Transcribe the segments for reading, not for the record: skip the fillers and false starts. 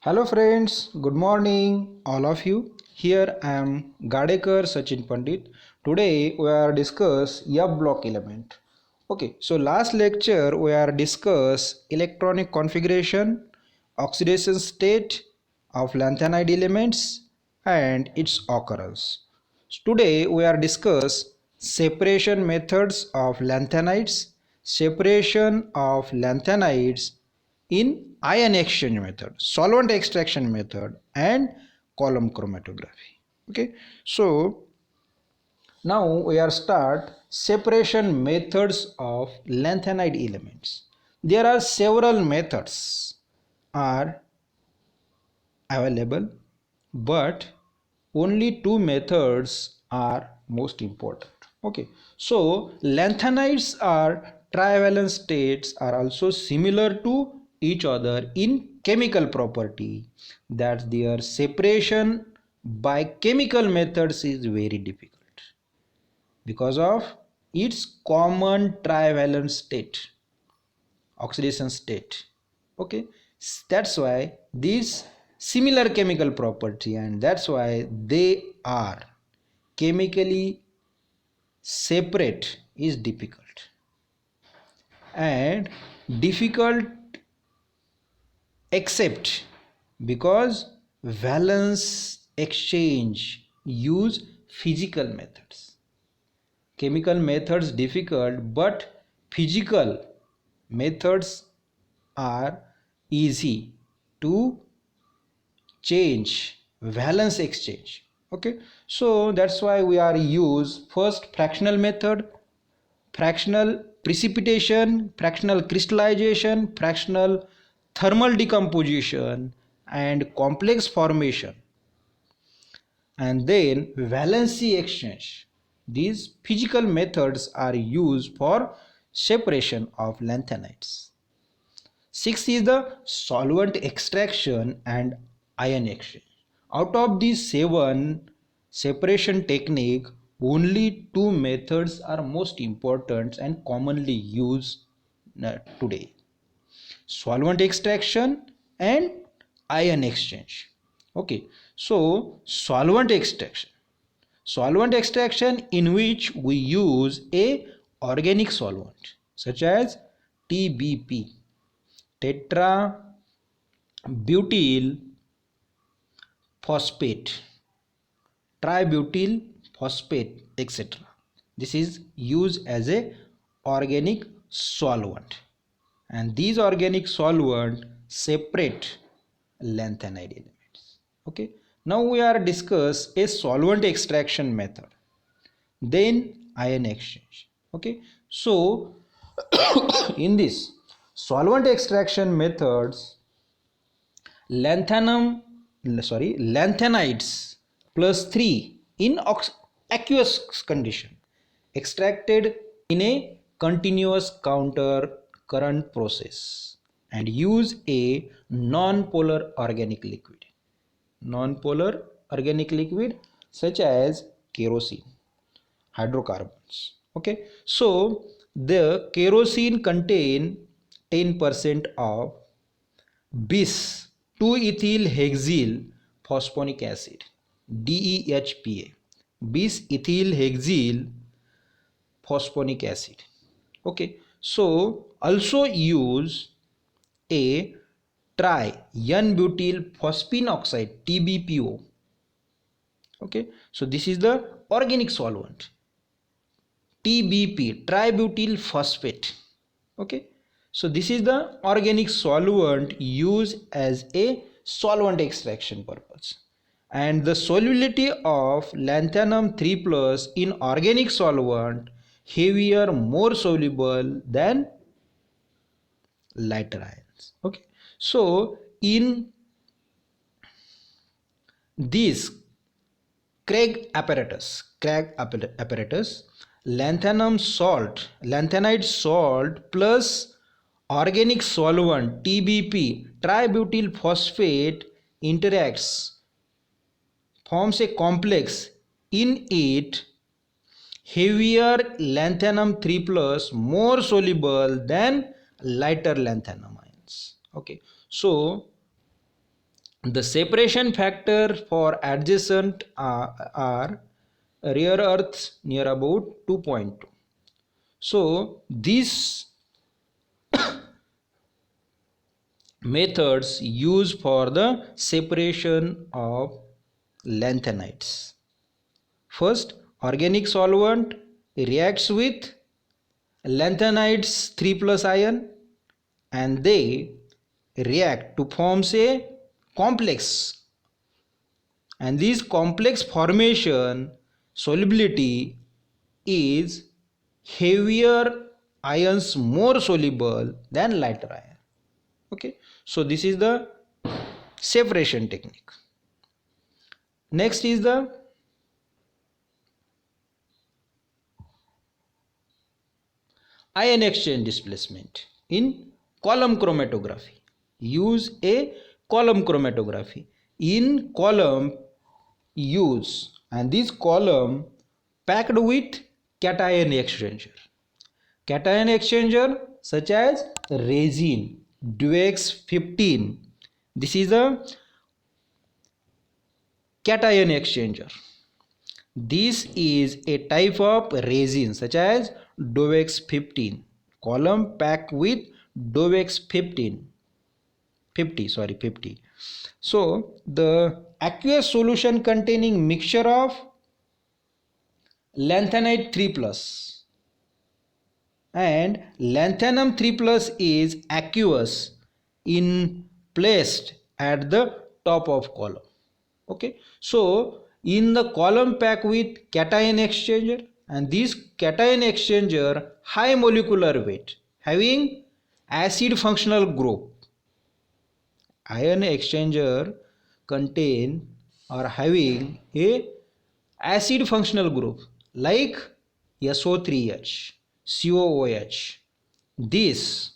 Hello friends, good morning all of you. Here I am Gadekar Sachin Pandit. Today we are discuss F block element. Okay, so last lecture we are discuss electronic configuration, oxidation state of lanthanide elements and its occurrence. Today we are discuss separation methods of lanthanides, separation of lanthanides in ion exchange method, solvent extraction method and column chromatography. Okay, so now we are start separation methods of lanthanide elements. There are several methods are available, but only two methods are most important. Okay, so lanthanides are trivalent states are also similar to each other in chemical property, that their separation by chemical methods is very difficult because of its common trivalent state, oxidation state. Okay, that's why these similar chemical property, and that's why they are chemically separate is difficult, and difficult except because valence exchange use physical methods. Chemical methods difficult, but physical methods are easy to change, valence exchange. Okay, so that's why we are use first fractional method, fractional precipitation, fractional crystallization, fractional thermal decomposition and complex formation, and then valency exchange. These physical methods are used for separation of lanthanides. Six is the solvent extraction and ion exchange. Out of these seven separation technique, only two methods are most important and commonly used today: solvent extraction and ion exchange. Okay, so solvent extraction in which we use a organic solvent such as TBP, tetra butyl phosphate, tributyl phosphate, etc. This is used as a organic solvent, and these organic solvent separate lanthanide elements. Okay, now we are discuss a solvent extraction method, then ion exchange. Okay, so in this solvent extraction methods, lanthanum lanthanides plus 3 in aqueous condition extracted in a continuous counter current process and use a non-polar organic liquid such as kerosene, hydrocarbons. Okay, so the kerosene contain 10% of bis 2-ethyl hexyl phosphonic acid, DEHPA, bis ethyl hexyl phosphonic acid. Okay, so also use a tri n butyl phosphine oxide, TBPO. Okay, so this is the organic solvent, TBP, tributyl phosphate. Okay, so this is the organic solvent used as a solvent extraction purpose, and the solubility of lanthanum 3 plus in organic solvent heavier, more soluble than lighter ions. Okay, so in this Craig apparatus, lanthanide salt plus organic solvent TBP, tributyl phosphate interacts, forms a complex. In it, heavier lanthanum 3 plus more soluble than lighter lanthanum ions. Okay, so The separation factor for adjacent are rare earths near about 2.2. So these methods used for the separation of lanthanides. First, organic solvent reacts with lanthanides 3 plus ion and they react to forms a complex, and this complex formation solubility is heavier ions more soluble than lighter ion. Okay, so this is the separation technique. Next is the ion exchange displacement in column chromatography. Use a column chromatography. In column use, and this column packed with cation exchanger. Cation exchanger such as resin Duex 15. This is a cation exchanger. This is a type of resin such as Duex 15. Column packed with Duex 50. So the aqueous solution containing mixture of lanthanide 3 plus and lanthanum 3 plus is aqueous in placed at the top of column. Okay, so in the column pack with cation exchanger, and this cation exchanger high molecular weight having acid functional group. Ion exchanger contain or having a acid functional group like SO3H, COOH. This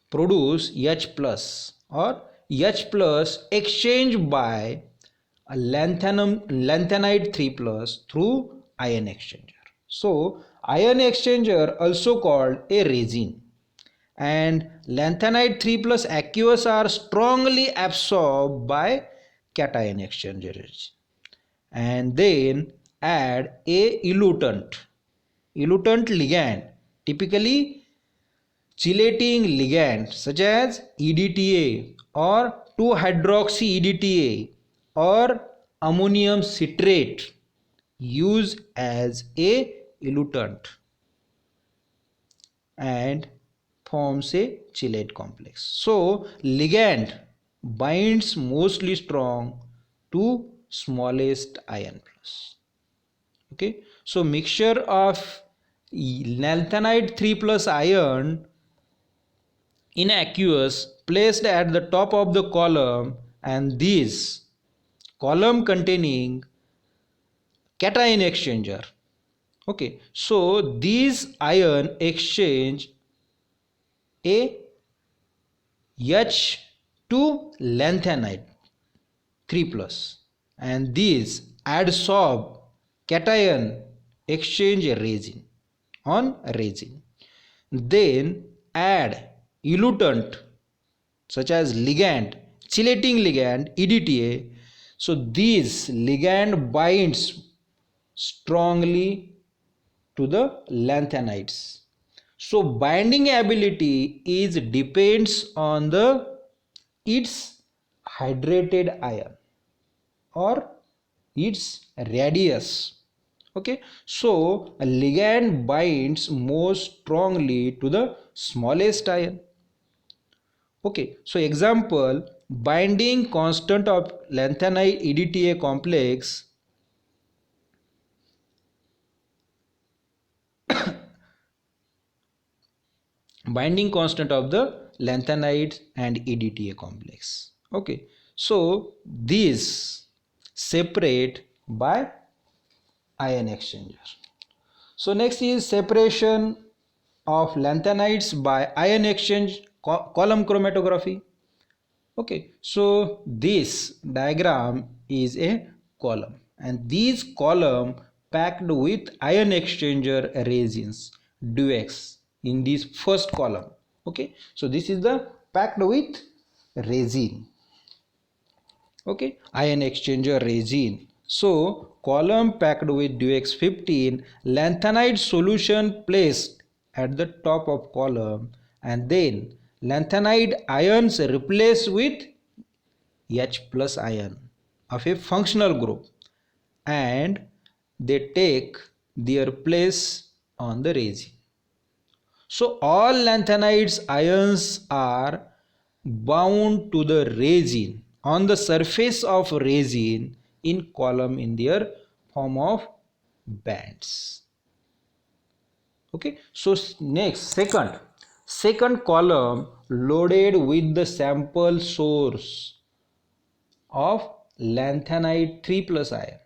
produce H plus or H plus exchanged by a lanthanide 3 plus through ion exchanger. So ion exchanger also called a resin, and lanthanide 3 plus aqueous are strongly absorbed by cation exchangers, and then add a elutant ligand, typically chelating ligand such as EDTA or 2-hydroxy EDTA or ammonium citrate used as a elutant and forms a chelate complex. So ligand binds mostly strong to smallest ion plus. Okay, so mixture of lanthanide 3 plus ion in aqueous placed at the top of the column, and this column containing cation exchanger. Okay, so these ion exchange a H to lanthanide 3 plus, and these adsorb cation exchange resin on resin. Then add elutant such as ligand, chelating ligand EDTA. So this ligand binds strongly to the lanthanides. So binding ability is depends on the its hydrated ion or its radius. Okay, so a ligand binds more strongly to the smallest ion. Okay, so example, binding constant of lanthanide EDTA complex binding constant of the lanthanide and EDTA complex. Okay, so these separate by ion exchanger. So next is separation of lanthanides by ion exchange column chromatography. Okay, so this diagram is a column, and this column packed with ion exchanger resins Duex in this first column. Okay, so this is the packed with resin. Okay, ion exchanger resin. So column packed with Duex 15 lanthanide solution placed at the top of column, and then lanthanide ions replaced with H plus ion of a functional group, and they take their place on the resin. So all lanthanides ions are bound to the resin on the surface of resin in column in their form of bands. Okay, so next second column loaded with the sample source of lanthanide 3 plus ion.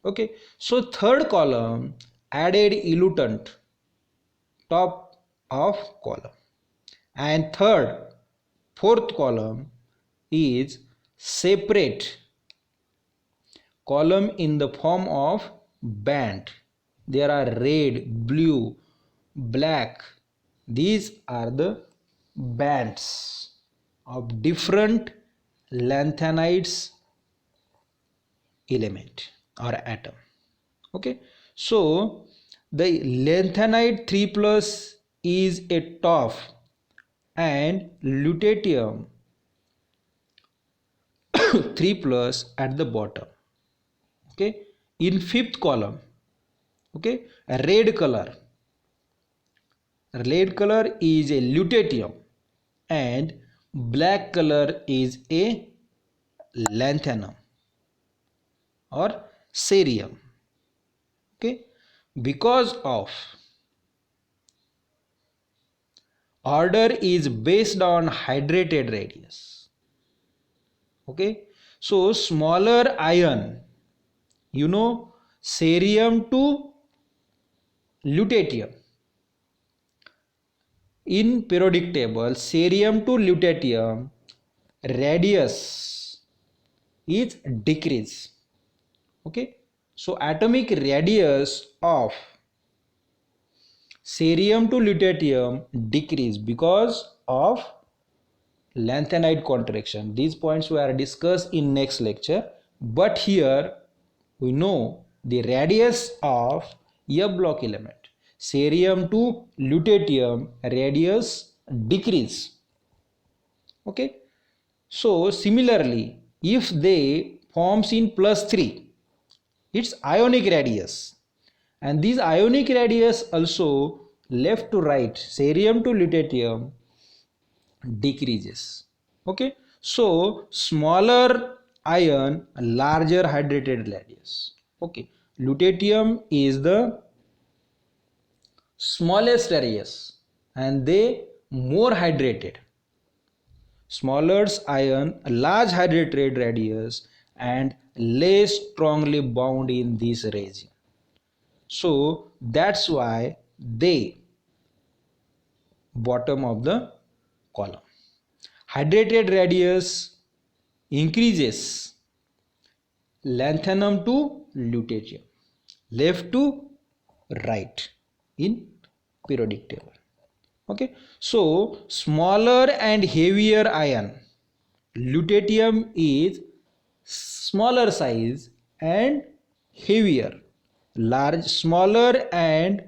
Okay, so third column added elutant top of column, and fourth column is separate column in the form of band. There are red, blue, black. These are the bands of different lanthanides element or atom. Okay, so the lanthanide 3 plus is a top and lutetium 3 plus at the bottom. Okay, in fifth column, okay, red color is a lutetium and black color is a lanthanum or cerium. Okay, because of order is based on hydrated radius. Okay, so smaller ion, you know, cerium to lutetium. In periodic table, cerium to lutetium radius is decrease. Okay, so atomic radius of cerium to lutetium decrease because of lanthanide contraction. These points were discussed in next lecture, but here we know the radius of F block element. Cerium to lutetium radius decrease. Okay, so similarly, if they forms in +3, its ionic radius, and this ionic radius also left to right, cerium to lutetium decreases. Okay, so smaller ion, larger hydrated radius. Okay, lutetium is the smallest radius and they more hydrated. Smaller ion, large hydrated radius, and less strongly bound in this resin. So that's why they bottom of the column. Hydrated radius increases lanthanum to lutetium, left to right in periodic table. Okay, so smaller and heavier ion, lutetium is smaller size and heavier. Smaller and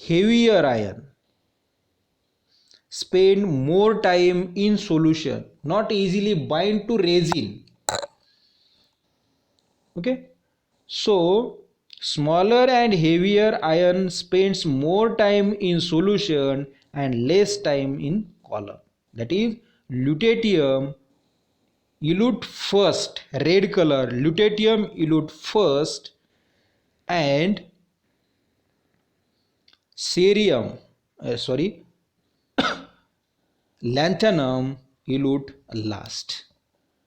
heavier ion spend more time in solution, not easily bind to resin. Okay, so smaller and heavier ion spends more time in solution and less time in column. That is, lutetium elute first, red color, lutetium elute first, and cerium, lanthanum elute last.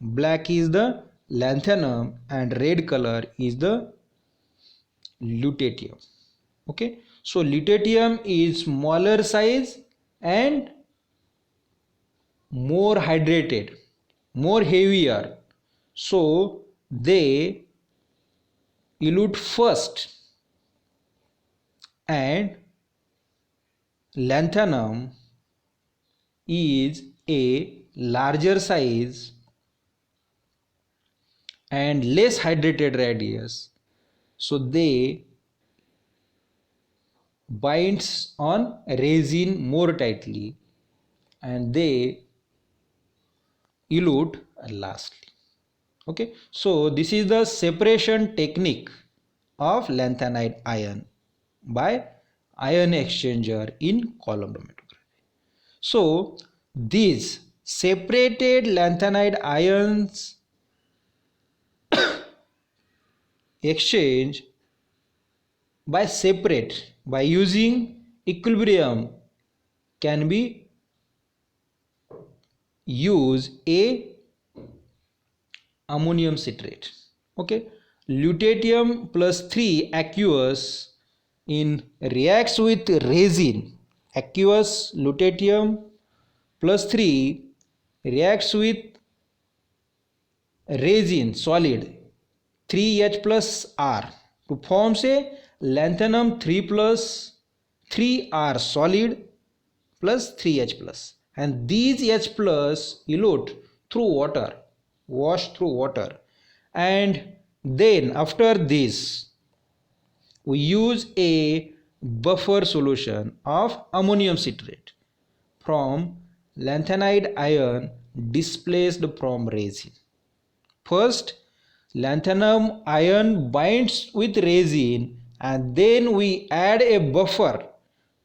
Black is the lanthanum and red color is the lutetium. Okay, so lutetium is smaller size and more hydrated, more heavier, so they elute first, and lanthanum is a larger size and less hydrated radius, so they binds on resin more tightly and they elute lastly. Okay, so this is the separation technique of lanthanide ion by ion exchanger in column chromatography. So these separated lanthanide ions exchange by using equilibrium can be use a ammonium citrate. Okay, lutetium plus 3 aqueous in reacts with resin. Aqueous lutetium plus 3 reacts with resin solid 3H plus R to forms a lanthanum 3 plus 3R solid plus 3H plus, and these H plus elute through water, wash through water, and then after this we use a buffer solution of ammonium citrate from lanthanide ion displaced from resin. First, lanthanum ion binds with resin and then we add a buffer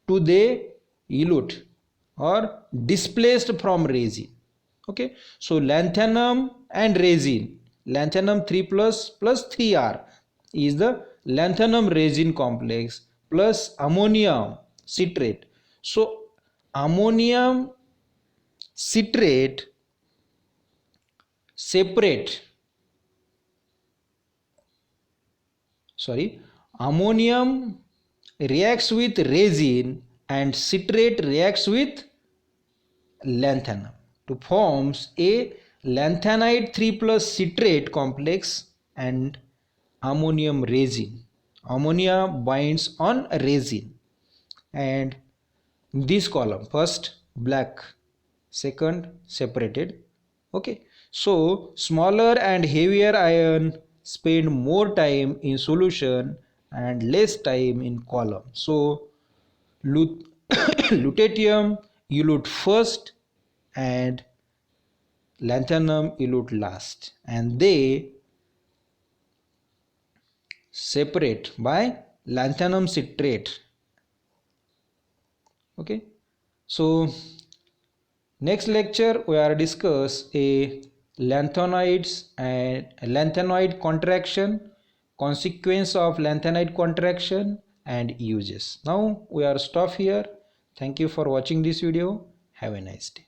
to the elute or displaced from resin. Okay, so lanthanum and resin, lanthanum 3 plus plus 3R is the lanthanum resin complex plus ammonium citrate. So ammonium citrate separate ammonium reacts with resin and citrate reacts with lanthanum to forms a lanthanide 3 plus citrate complex and ammonium resin. Ammonia binds on resin and this column first black, second separated. Okay, so smaller and heavier ion spend more time in solution and less time in column. So lutetium elute first and lanthanum elute last, and they separate by lanthanum citrate. Okay, so next lecture we are discuss a lanthanoids and lanthanoid contraction, consequence of lanthanide contraction and uses. Now we are stop here. Thank you for watching this video. Have a nice day.